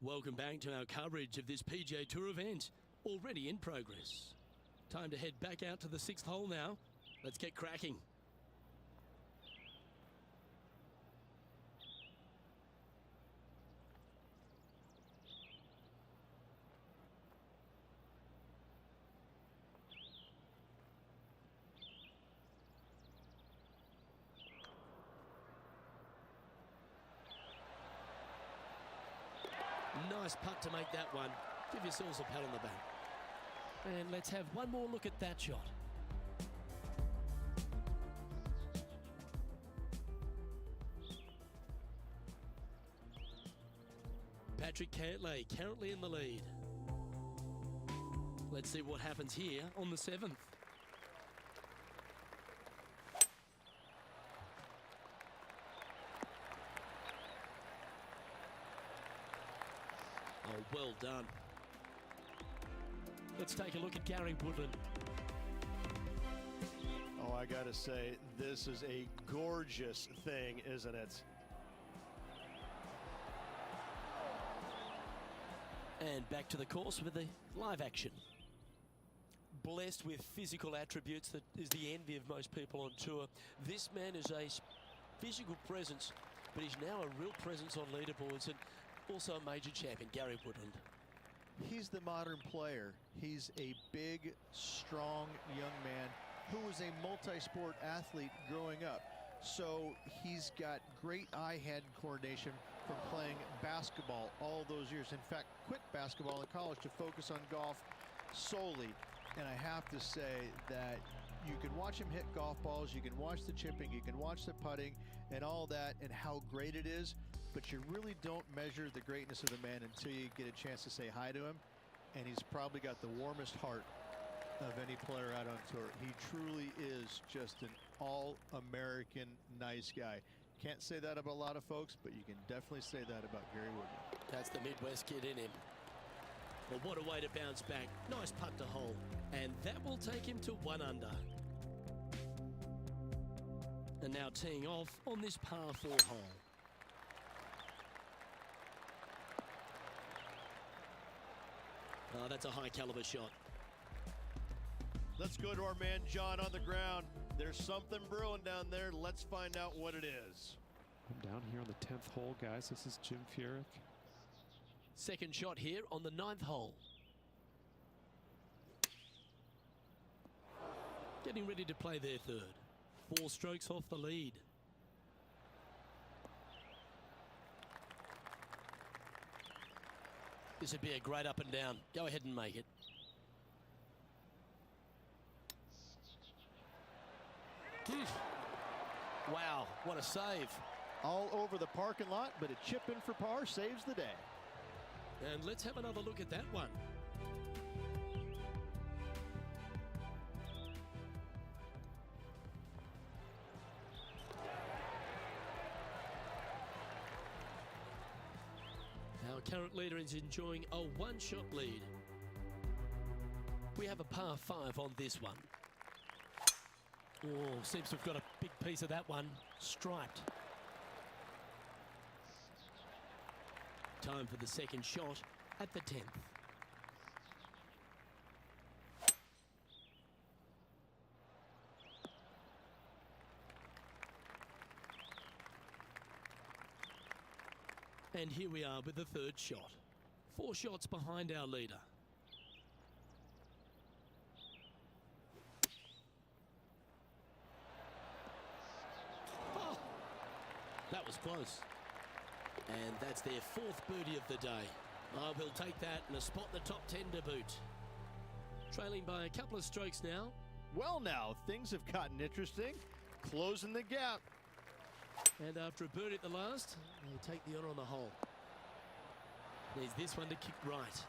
Welcome back to our coverage of this PGA Tour event, already in progress. Time to head back out to the 6th hole now. Let's get cracking. Nice putt to make that one. Give yourselves a pat on the back. And let's have one more look at that shot. Patrick Cantlay currently in the lead. Let's see what happens here on the 7th. Oh, well done. Let's take a look at Gary Woodland. Oh, I gotta say, this is a gorgeous thing, isn't it? And back to the course with the live action. Blessed with physical attributes that is the envy of most people on tour. This man is a physical presence, but he's now a real presence on leaderboards and also a major champion, Gary Woodland. He's the modern player. He's a big, strong young man who was a multi-sport athlete growing up. So he's got great eye-hand coordination from playing basketball all those years. In fact, quit basketball in college to focus on golf solely. And I have to say that you can watch him hit golf balls, you can watch the chipping, you can watch the putting and all that and how great it is. But you really don't measure the greatness of the man until you get a chance to say hi to him. And he's probably got the warmest heart of any player out on tour. He truly is just an all-American nice guy. Can't say that about a lot of folks, but you can definitely say that about Gary Woodland. That's the Midwest kid in him. Well, what a way to bounce back. Nice putt to hole. And that will take him to 1 under. And now teeing off on this par 4 hole. Oh, that's a high caliber shot. Let's go to our man John on the ground. There's something brewing down there. Let's find out what it is. I'm down here on the 10th hole, guys. This is Jim Furyk. Second shot here on the 9th hole. Getting ready to play their third. 4 strokes off the lead. This would be a great up and down. Go ahead and make it. Wow, what a save. All over the parking lot, but a chip in for par saves the day. And let's have another look at that one. Our current leader is enjoying a 1-shot lead. We have a par 5 on this one. Oh, seems to have got a big piece of that one. Striped. Time for the second shot at the 10th. And here we are with the third shot. 4 shots behind our leader. Oh, that was close. And that's their 4th birdie of the day. I will take that and a spot in the top 10 to boot. Trailing by a couple of strokes now. Well, now things have gotten interesting. Closing the gap. And after a birdie at the last, they take the honour on the hole. There's this one to kick right.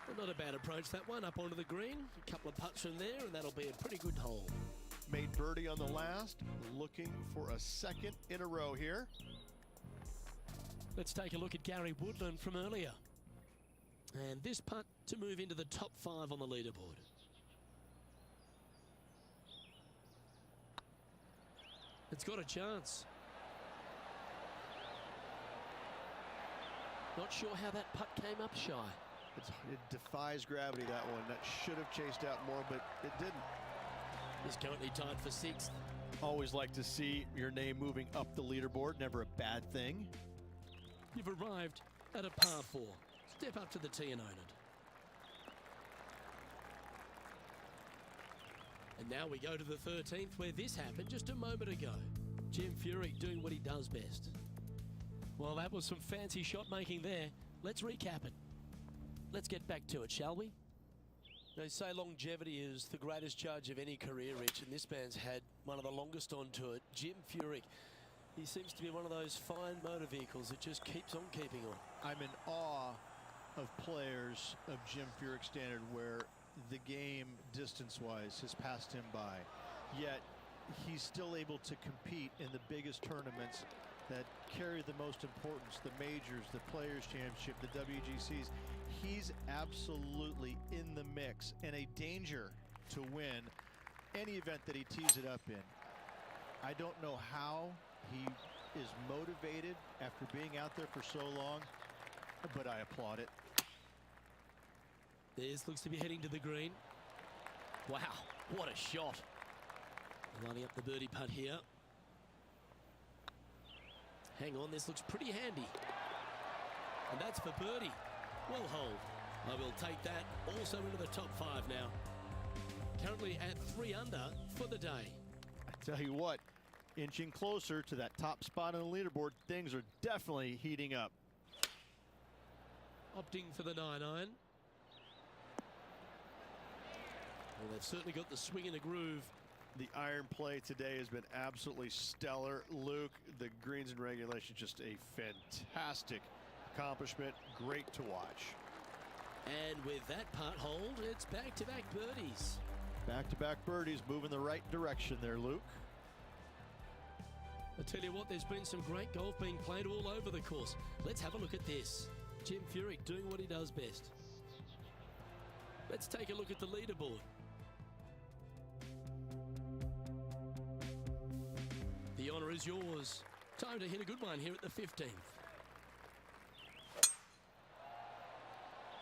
Well, not a bad approach, that one, up onto the green. A couple of putts from there, and that'll be a pretty good hole. Made birdie on the last, looking for a second in a row here. Let's take a look at Gary Woodland from earlier. And this putt to move into the top 5 on the leaderboard. It's got a chance. Not sure how that putt came up shy. It defies gravity, that one. That should have chased out more, but it didn't. He's currently tied for 6th. Always like to see your name moving up the leaderboard. Never a bad thing. You've arrived at a par 4. Step up to the tee and own it. And now we go to the 13th, where this happened just a moment ago. Jim Furyk doing what he does best. Well, that was some fancy shot making there. Let's recap it. Let's get back to it, shall we? They say longevity is the greatest judge of any career, Rich, and this man's had one of the longest on tour. Jim Furyk, he seems to be one of those fine motor vehicles that just keeps on keeping on. I'm in awe of players of Jim Furyk's standard, where the game distance-wise has passed him by, yet he's still able to compete in the biggest tournaments that carry the most importance, the majors, the Players Championship, the WGCs. He's absolutely in the mix and a danger to win any event that he tees it up in. I don't know how he is motivated after being out there for so long, but I applaud it. This looks to be heading to the green. Wow, what a shot. Lining up the birdie putt here. Hang on, this looks pretty handy. And that's for birdie. Well holed. I will take that also into the top 5 now. Currently at 3 under for the day. I tell you what, inching closer to that top spot on the leaderboard, things are definitely heating up. Opting for the 9-iron. Well, they've certainly got the swing and the groove. The iron play today has been absolutely stellar. Luke, the greens and regulation, just a fantastic accomplishment. Great to watch. And with that putt hold, it's back-to-back birdies. Back-to-back birdies, moving the right direction there, Luke. I tell you what, there's been some great golf being played all over the course. Let's have a look at this. Jim Furyk doing what he does best. Let's take a look at the leaderboard. The honour is yours. Time to hit a good one here at the 15th.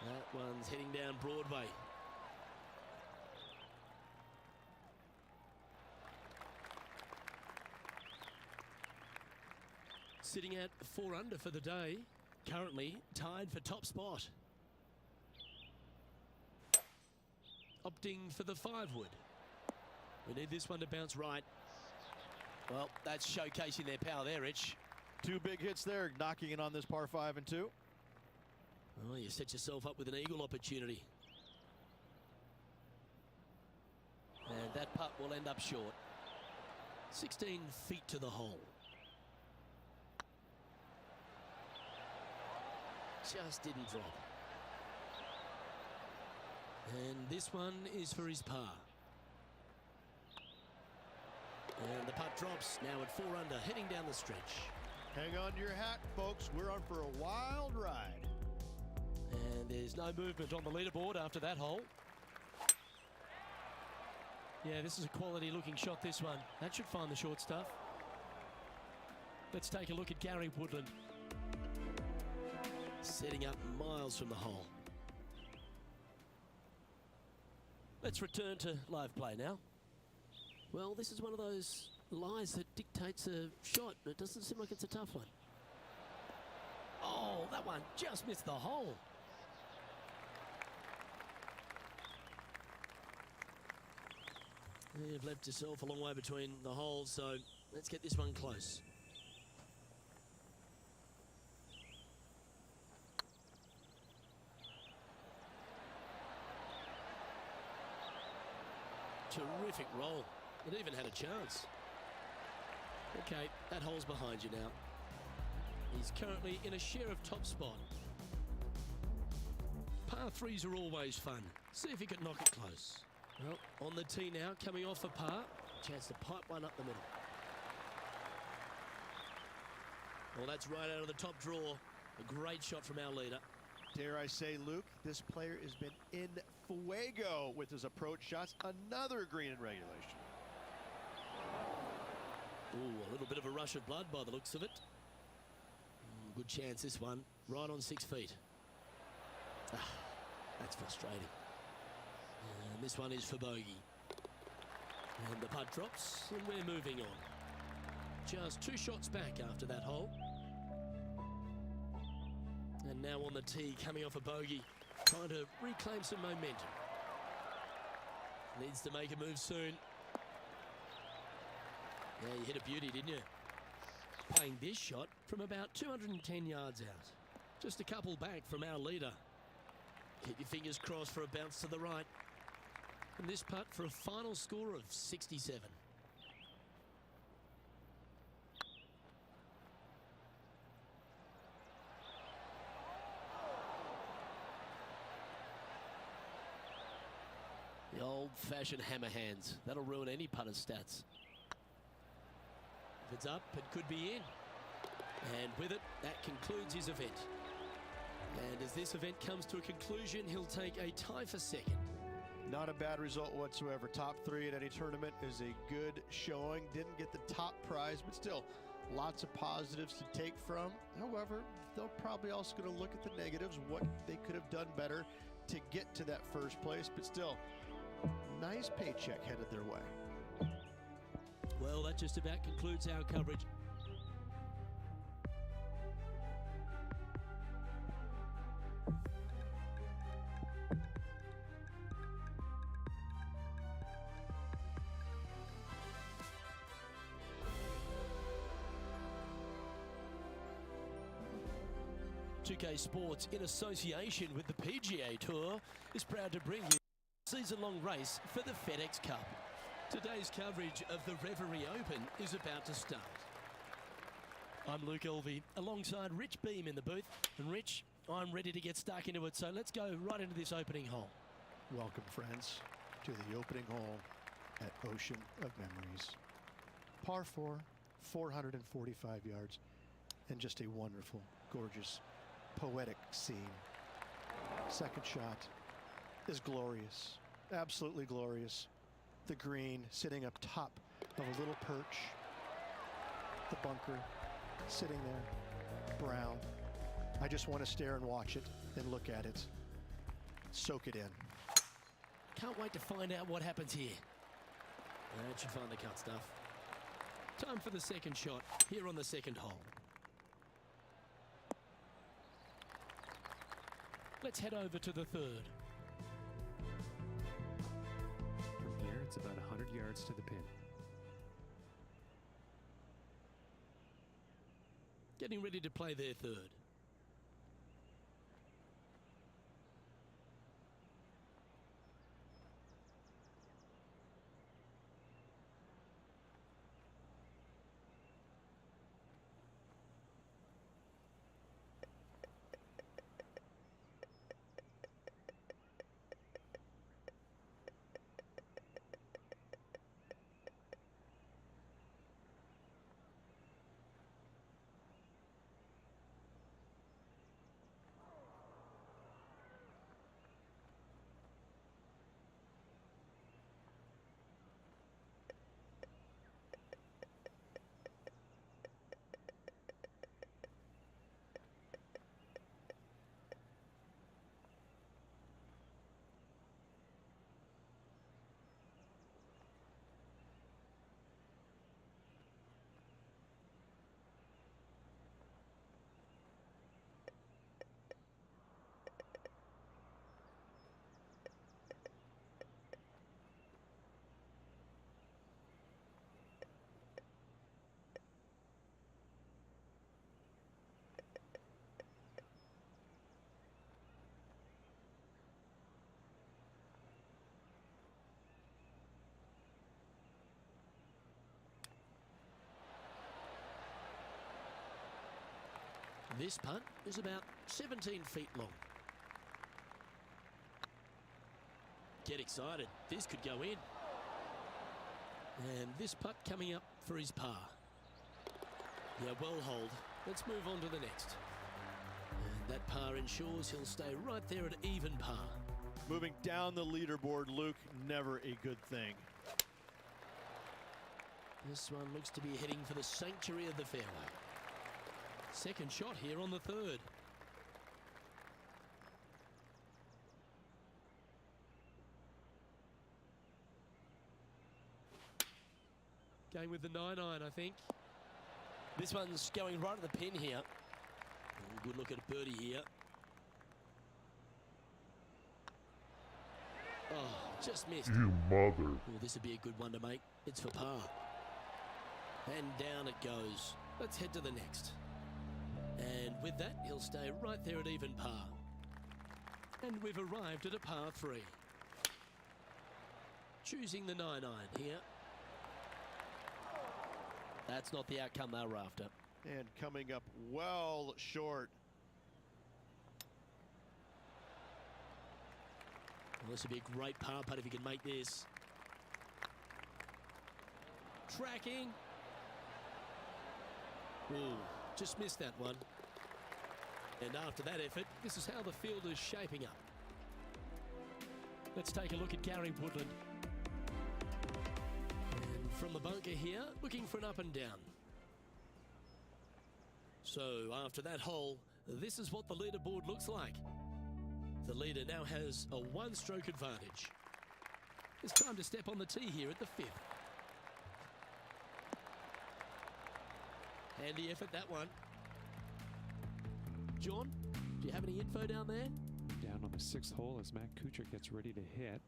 That one's heading down Broadway. Sitting at 4 under for the day. Currently tied for top spot. Opting for the 5-wood. We need this one to bounce right. Well, that's showcasing their power there, Rich. 2 big hits there, knocking in on this par 5 and 2. Oh, you set yourself up with an eagle opportunity. And that putt will end up short. 16 feet to the hole. Just didn't drop. And this one is for his par. And the putt drops now at 4 under, heading down the stretch. Hang on to your hat, folks. We're on for a wild ride. And there's no movement on the leaderboard after that hole. Yeah, this is a quality looking shot, this one. That should find the short stuff. Let's take a look at Gary Woodland. Setting up miles from the hole. Let's return to live play now. Well, this is one of those lies that dictates a shot. It doesn't seem like it's a tough one. Oh, that one just missed the hole. You've left yourself a long way between the holes, so let's get this one close. Terrific roll. It even had a chance. Okay, that hole's behind you now. He's currently in a share of top spot. Par 3s are always fun. See if he can knock it close. Well, on the tee now, coming off a par. Chance to pipe one up the middle. Well, that's right out of the top draw. A great shot from our leader. Dare I say, Luke, this player has been in fuego with his approach shots. Another green in regulation. Ooh, a little bit of a rush of blood by the looks of it. good chance, this one. Right on 6 feet. Ah, that's frustrating. And this one is for bogey. And the putt drops, and we're moving on. Just 2 shots back after that hole. And now on the tee, coming off a bogey, trying to reclaim some momentum. Needs to make a move soon. Yeah, you hit a beauty, didn't you? Playing this shot from about 210 yards out. Just a couple back from our leader. Keep your fingers crossed for a bounce to the right. And this putt for a final score of 67. The old-fashioned hammer hands. That'll ruin any putter's stats. If it's up, it could be in. And with it, that concludes his event. And as this event comes to a conclusion, he'll take a tie for second. Not a bad result whatsoever. Top 3 at any tournament is a good showing. Didn't get the top prize, but still lots of positives to take from. However, they're probably also going to look at the negatives, what they could have done better to get to that first place. But still, nice paycheck headed their way. Well, that just about concludes our coverage. UK Sports, in association with the PGA Tour, is proud to bring you a season-long race for the FedEx Cup. Today's coverage of the Reverie Open is about to start. I'm Luke Elvey, alongside Rich Beam in the booth. And Rich, I'm ready to get stuck into it, so let's go right into this opening hole. Welcome, friends, to the opening hole at Ocean of Memories. Par 4, 445 yards, and just a wonderful, gorgeous, poetic scene. Second shot is glorious, absolutely glorious. The green sitting up top of a little perch. The bunker sitting there, brown. I just want to stare and watch it and look at it. Soak it in. Can't wait to find out what happens here. That should find the cut stuff. Time for the second shot here on the second hole. Let's head over to the third. From here, it's about 100 yards to the pin. Getting ready to play their third. This putt is about 17 feet long. Get excited. This could go in. And this putt coming up for his par. Yeah, well hold. Let's move on to the next. And that par ensures he'll stay right there at even par. Moving down the leaderboard, Luke, never a good thing. This one looks to be heading for the sanctuary of the fairway. Second shot here on the third. Going with the 9-iron, I think. This one's going right at the pin here. Oh, good look at a birdie here. Oh, just missed. You mother. Oh, this would be a good one to make. It's for par. And down it goes. Let's head to the next. And with that, he'll stay right there at even par. And we've arrived at a par 3. Choosing the 9-iron here. That's not the outcome they were after. And coming up well short. Well, this would be a great par putt if he can make this. Tracking. Ooh, just missed that one. And after that effort, this is how the field is shaping up. Let's take a look at Gary Woodland. And from the bunker here, looking for an up and down. So after that hole, this is what the leaderboard looks like. The leader now has a one-stroke advantage. It's time to step on the tee here at the 5th. Handy effort, that one. John, do you have any info down there? Down on the 6th hole as Matt Kuchar gets ready to hit.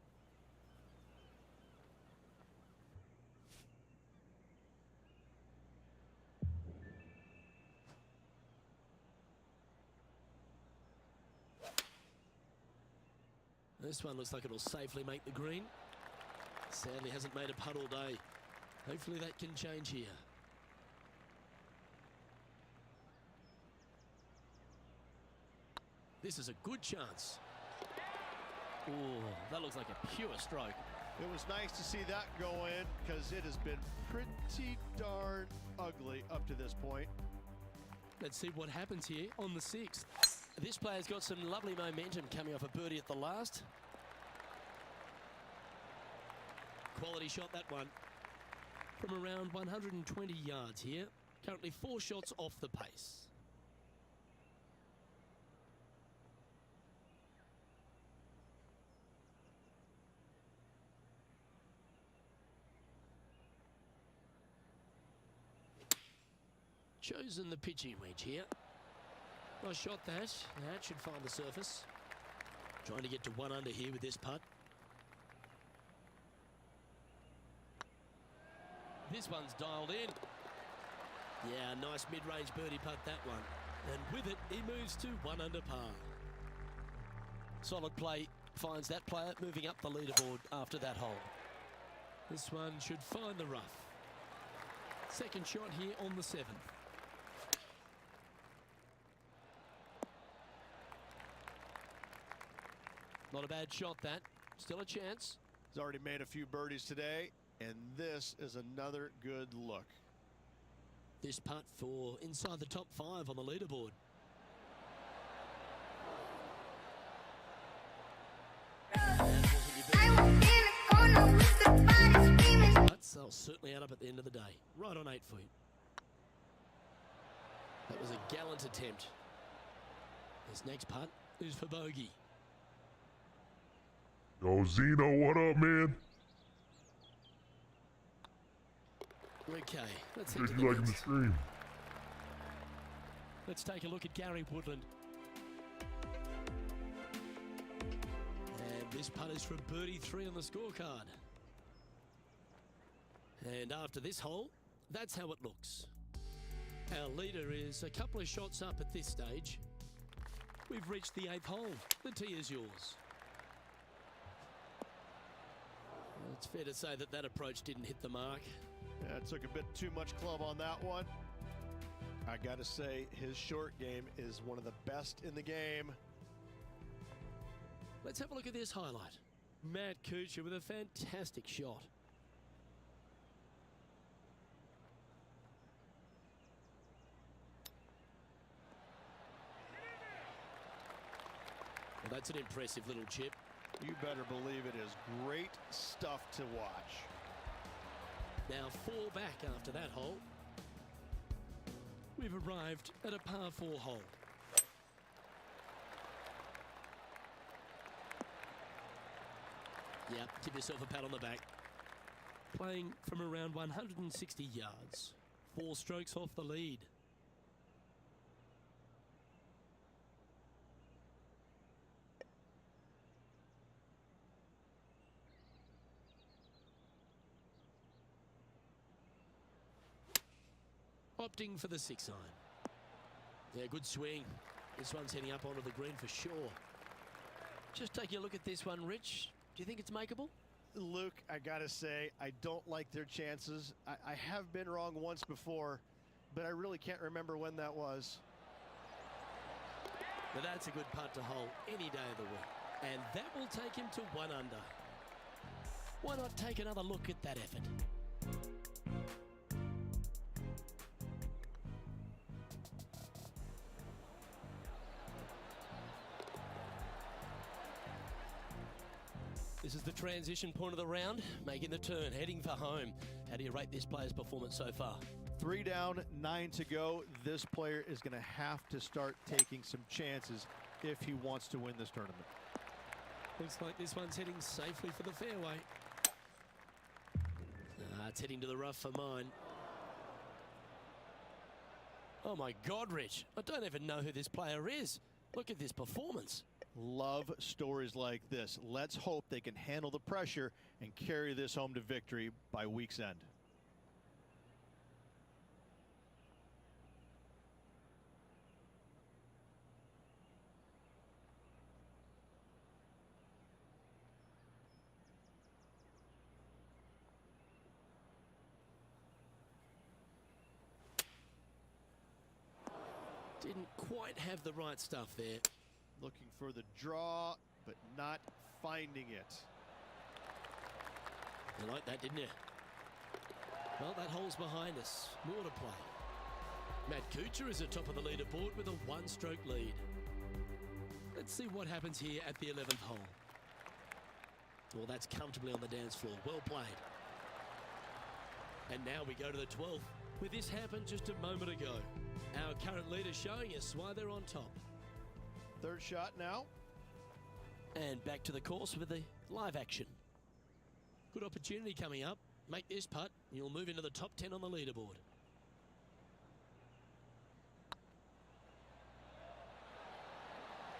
This one looks like it'll safely make the green. Sadly hasn't made a putt all day. Hopefully that can change here. This is a good chance. Oh, that looks like a pure stroke. It was nice to see that go in because it has been pretty darn ugly up to this point. Let's see what happens here on the 6th. This player's got some lovely momentum coming off a birdie at the last. Quality shot, that one. From around 120 yards here. Currently 4 shots off the pace. Chosen the pitching wedge here. Nice shot that. That should find the surface. Trying to get to 1 under here with this putt. This one's dialed in. Yeah, nice mid-range birdie putt, that one. And with it, he moves to 1 under par. Solid play finds that player moving up the leaderboard after that hole. This one should find the rough. Second shot here on the 7th. Not a bad shot, that. Still a chance. He's already made a few birdies today, and this is another good look. This putt for inside the top 5 on the leaderboard. Putts will certainly add up at the end of the day. Right on 8 feet. That was a gallant attempt. This next putt is for bogey. Yo, Zeno, what up, man? Okay, let's head to Check the you liking the next. stream. Let's take a look at Gary Woodland. And this putt is for birdie 3 on the scorecard. And after this hole, that's how it looks. Our leader is a couple of shots up at this stage. We've reached the 8th hole. The tee is yours. Well, it's fair to say that that approach didn't hit the mark. Yeah, it took a bit too much club on that one. I gotta say, his short game is one of the best in the game. Let's have a look at this highlight. Matt Kuchar with a fantastic shot. Well, that's an impressive little chip. You better believe it is great stuff to watch. Now 4 back after that hole. we've arrived at a par 4 hole. Yep, give yourself a pat on the back. Playing from around 160 yards. 4 strokes off the lead. Opting for the 6 iron. Yeah, good swing. This one's heading up onto the green for sure. Just taking a look at this one, Rich. Do you think it's makeable? Luke, I gotta say, I don't like their chances. I have been wrong once before, but I really can't remember when that was. But that's a good putt to hole any day of the week. And that will take him to 1 under. Why not take another look at that effort? This is the transition point of the round, making the turn, heading for home. How do you rate this player's performance so far? 3 down, 9 to go. This player is going to have to start taking some chances if he wants to win this tournament. Looks like this one's heading safely for the fairway. It's heading to the rough for mine. Oh my God, Rich. I don't even know who this player is. Look at this performance. Love stories like this. Let's hope they can handle the pressure and carry this home to victory by week's end. Didn't quite have the right stuff there. Looking for the draw, but not finding it. You like that, didn't you? Well, that hole's behind us. More to play. Matt Kuchar is at top of the leaderboard with a 1-stroke lead. Let's see what happens here at the 11th hole. Well, that's comfortably on the dance floor. Well played. And now we go to the 12th. With this happened just a moment ago. Our current leader showing us why they're on top. Third shot now. And back to the course with the live action. Good opportunity coming up. Make this putt, and you'll move into the top 10 on the leaderboard.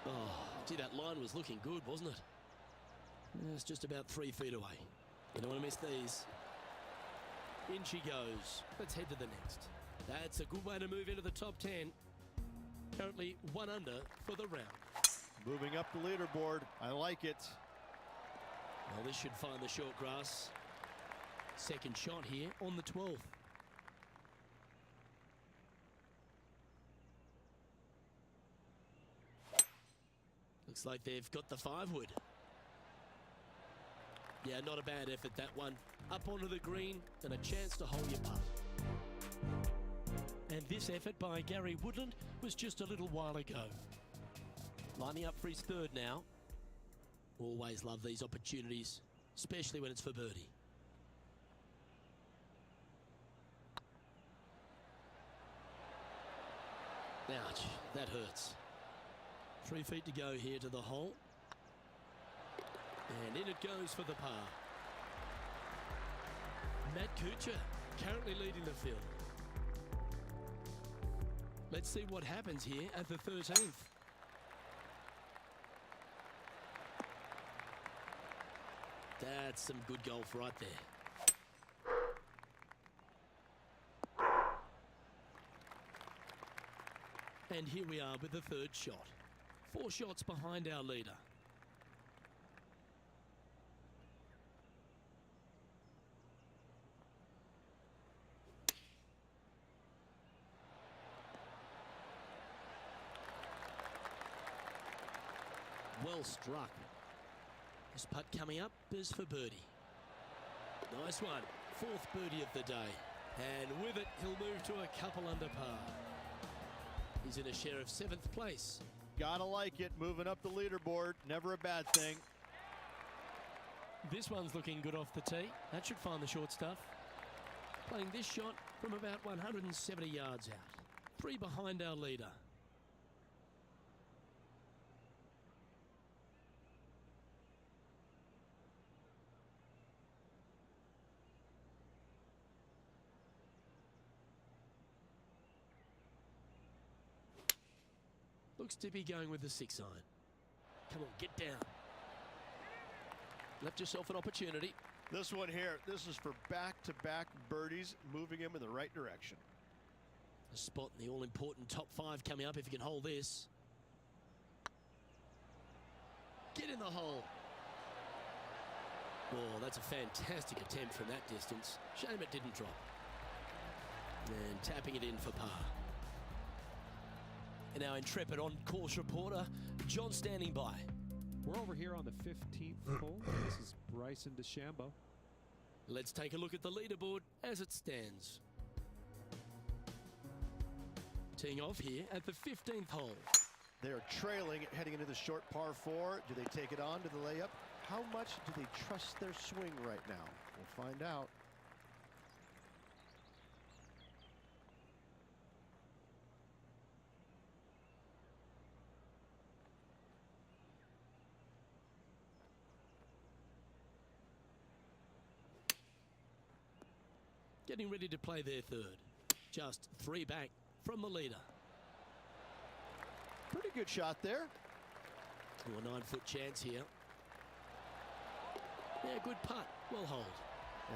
Oh, gee, that line was looking good, wasn't it? It's just about 3 feet away. You don't want to miss these. In she goes. Let's head to the next. That's a good way to move into the top 10. Currently 1 under for the round. Moving up the leaderboard. I like it. Well, this should find the short grass. Second shot here on the 12th. Looks like they've got the 5-wood. Yeah, not a bad effort, that one. Up onto the green and a chance to hold your putt. And this effort by Gary Woodland was just a little while ago. Lining up for his 3rd now. Always love these opportunities, especially when it's for birdie. Ouch, that hurts. 3 feet to go here to the hole. And in it goes for the par. Matt Kuchar currently leading the field. Let's see what happens here at the 13th. That's some good golf right there. And here we are with the 3rd shot. 4 shots behind our leader. Well struck. This putt coming up is for birdie. Nice one. 4th birdie of the day. And with it, he'll move to a couple under par. He's in a share of 7th place. Gotta like it. Moving up the leaderboard. Never a bad thing. This one's looking good off the tee. That should find the short stuff. Playing this shot from about 170 yards out. 3 behind our leader. Looks to be going with the 6 iron. Come on, get down. Left yourself an opportunity. This one here, this is for back-to-back birdies, moving him in the right direction. A spot in the all-important top 5 coming up if you can hold this. Get in the hole. Oh, that's a fantastic attempt from that distance. Shame it didn't drop. And tapping it in for par. And our intrepid on-course reporter, John, standing by. We're over here on the 15th hole. This is Bryson DeChambeau. Let's take a look at the leaderboard as it stands. Teeing off here at the 15th hole. They're trailing heading into the short par 4. Do they take it on to the layup? How much do they trust their swing right now? We'll find out. Getting ready to play their 3rd. Just 3 back from the leader. Pretty good shot there. Oh, a 9-foot chance here. Yeah, good putt. Well hold.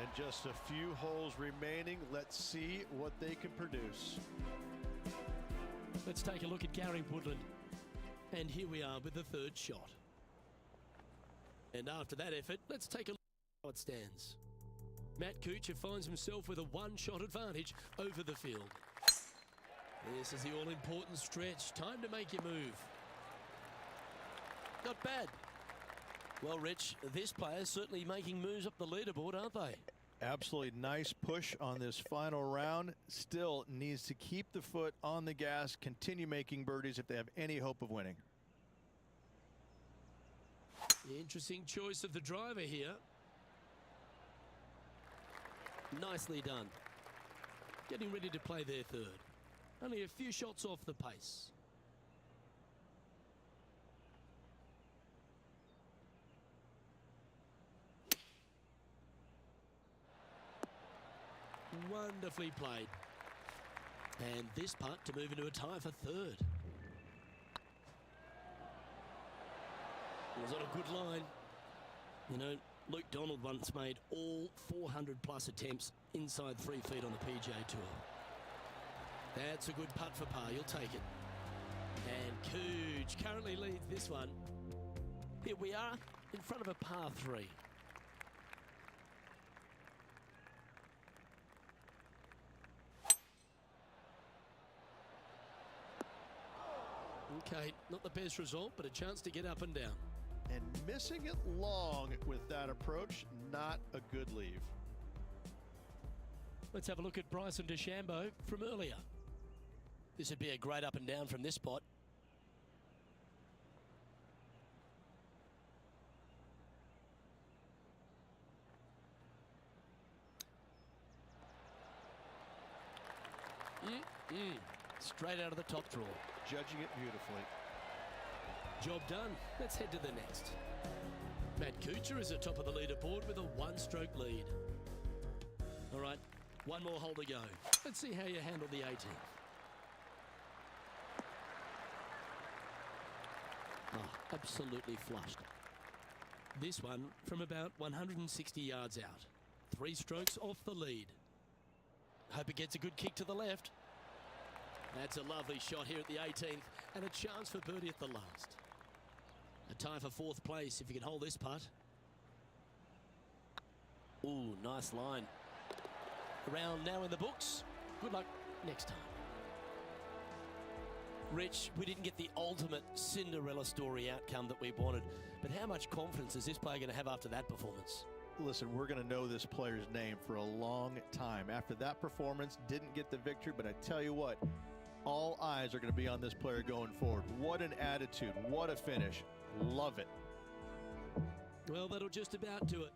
And just a few holes remaining. Let's see what they can produce. Let's take a look at Gary Woodland. And here we are with the 3rd shot. And after that effort, let's take a look at how it stands. Matt Kuchar finds himself with a 1-shot advantage over the field. This is the all-important stretch. Time to make your move. Not bad. Well, Rich, this player's certainly making moves up the leaderboard, aren't they? Absolutely nice push on this final round. Still needs to keep the foot on the gas, continue making birdies if they have any hope of winning. Interesting choice of the driver here. Nicely done. Getting ready to play their 3rd. Only a few shots off the pace. Wonderfully played. And this putt to move into a tie for 3rd. Was on a good line. You know, Luke Donald once made all 400-plus attempts inside 3 feet on the PGA Tour. That's a good putt for par. You'll take it. And Cooch currently leads this one. Here we are in front of a par 3. Okay, not the best result, but a chance to get up and down. And missing it long with that approach, not a good leave. Let's have a look at Bryson DeChambeau from earlier. This would be a great up and down from this spot. Straight out of the top drawer. Judging it beautifully. Job done. Let's head to the next. Matt Kuchar is at top of the leaderboard with a 1-stroke lead. All right, one more hole to go. Let's see how you handle the 18th. Oh, absolutely flushed. This one from about 160 yards out. 3 strokes off the lead. Hope it gets a good kick to the left. That's a lovely shot here at the 18th and a chance for birdie at the last. A tie for 4th place if you can hold this putt. Ooh, nice line. Round now in the books. Good luck next time. Rich, we didn't get the ultimate Cinderella story outcome that we wanted, but how much confidence is this player going to have after that performance? Listen, we're going to know this player's name for a long time. After that performance, didn't get the victory, but I tell you what, all eyes are going to be on this player going forward. What an attitude. What a finish. Love it. Well, that'll just about do it.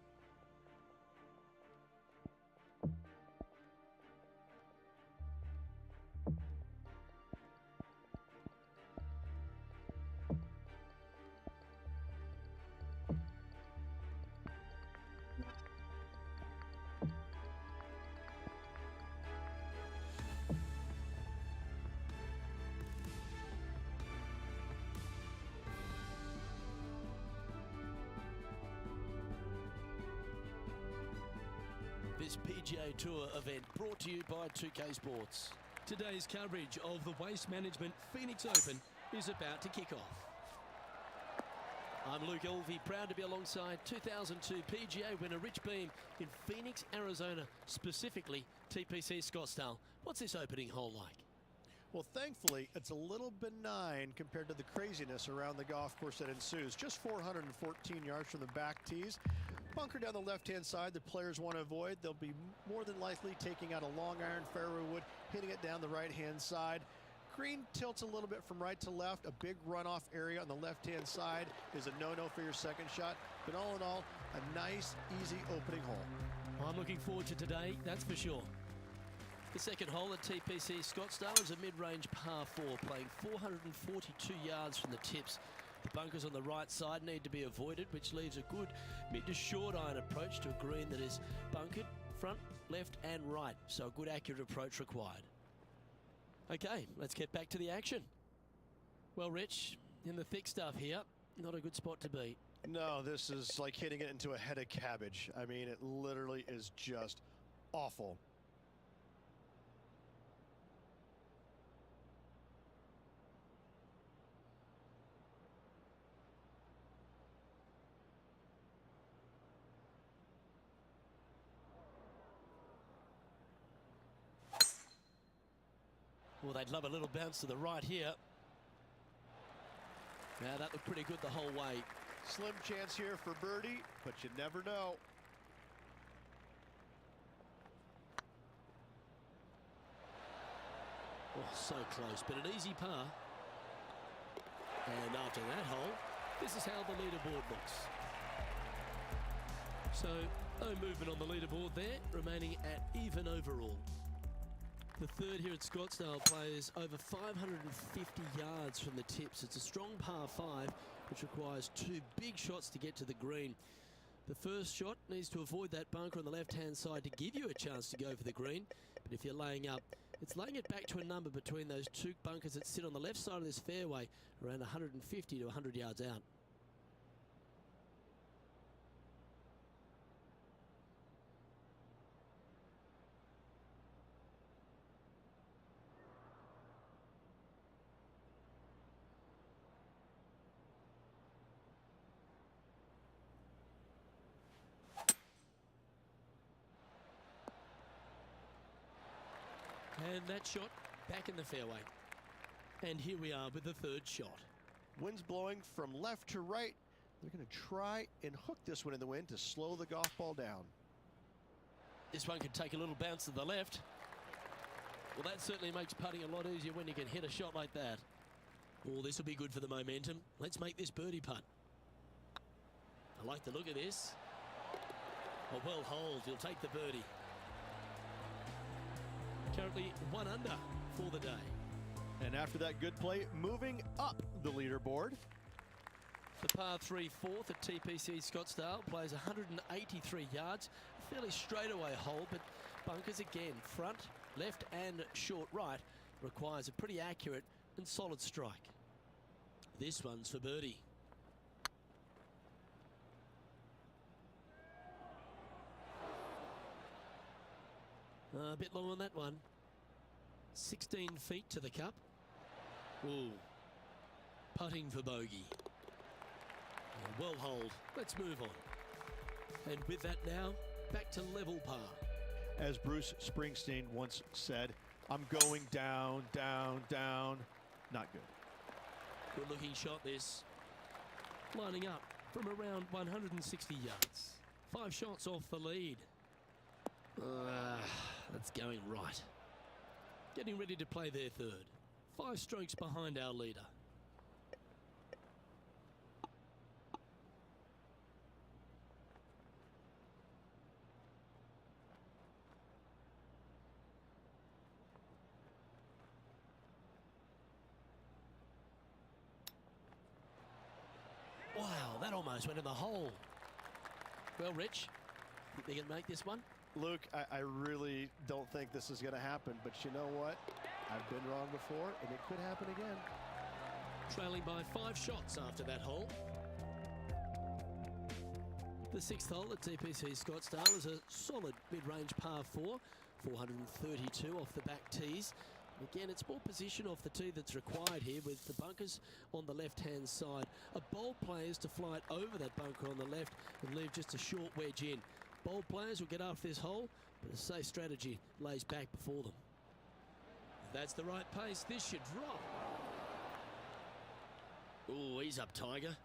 this PGA Tour event brought to you by 2K Sports. Today's coverage of the Waste Management Phoenix Open is about to kick off. I'm Luke Elvey, proud to be alongside 2002 PGA winner Rich Beem in Phoenix, Arizona, specifically TPC Scottsdale. What's this opening hole like? Well, thankfully, it's a little benign compared to the craziness around the golf course that ensues. Just 414 yards from the back tees. Bunker down the left-hand side the players want to avoid. They'll be more than likely taking out a long iron fairway wood, hitting it down the right-hand side. Green tilts a little bit from right to left. A big runoff area on the left-hand side is a no-no for your second shot. But all in all, a nice, easy opening hole. I'm looking forward to today, that's for sure. The second hole at TPC Scottsdale is a mid-range par 4, playing 442 yards from the tips. The bunkers on the right side need to be avoided, which leaves a good mid to short iron approach to a green that is bunkered front, left and right. So a good accurate approach required. Okay, let's get back to the action. Well, Rich, in the thick stuff here, not a good spot to be. No, this is like hitting it into a head of cabbage. I mean, it literally is just awful. Well, they'd love a little bounce to the right here. Now, that looked pretty good the whole way. Slim chance here for birdie, but you never know. Oh, so close, but an easy par. And after that hole, this is how the leaderboard looks. So, no movement on the leaderboard there, remaining at even overall. The third here at Scottsdale plays over 550 yards from the tips. It's a strong par 5, which requires 2 big shots to get to the green. The first shot needs to avoid that bunker on the left-hand side to give you a chance to go for the green. But if you're laying up, it's laying it back to a number between those 2 bunkers that sit on the left side of this fairway, around 150 to 100 yards out. And that shot back in the fairway. And here we are with the third shot. Wind's blowing from left to right. They're going to try and hook this one in the wind to slow the golf ball down. This one can take a little bounce to the left. Well, that certainly makes putting a lot easier when you can hit a shot like that. Oh, this will be good for the momentum. Let's make this birdie putt. I like the look of this. A well holed, he'll take the birdie. Currently 1 under for the day. And after that good play, moving up the leaderboard. The par 3 fourth at TPC Scottsdale plays 183 yards. A fairly straightaway hole, but bunkers again, front, left and short right. Requires a pretty accurate and solid strike. This one's for birdie. A bit long on that one. 16 feet to the cup. Ooh. Putting for bogey. Well holed. Let's move on. And with that now, back to level par. As Bruce Springsteen once said, I'm going down, down, down. Not good. Good looking shot this. Lining up from around 160 yards. 5 shots off the lead. That's going right. Getting ready to play their third. 5 strokes behind our leader. Wow, that almost went in the hole. Well, Rich, think they can make this one? Luke, I really don't think this is going to happen, but you know what? I've been wrong before, and it could happen again. Trailing by 5 shots after that hole. The 6th hole at TPC Scottsdale is a solid mid-range par 4, 432 off the back tees. Again, it's more position off the tee that's required here, with the bunkers on the left-hand side. A bold player is to fly it over that bunker on the left and leave just a short wedge in. Bold players will get off this hole, but a safe strategy lays back before them. That's the right pace. This should drop. Oh, he's up, Tiger.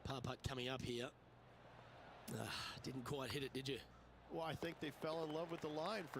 Par putt coming up here. Didn't quite hit it, did you? Well, I think they fell in love with the line for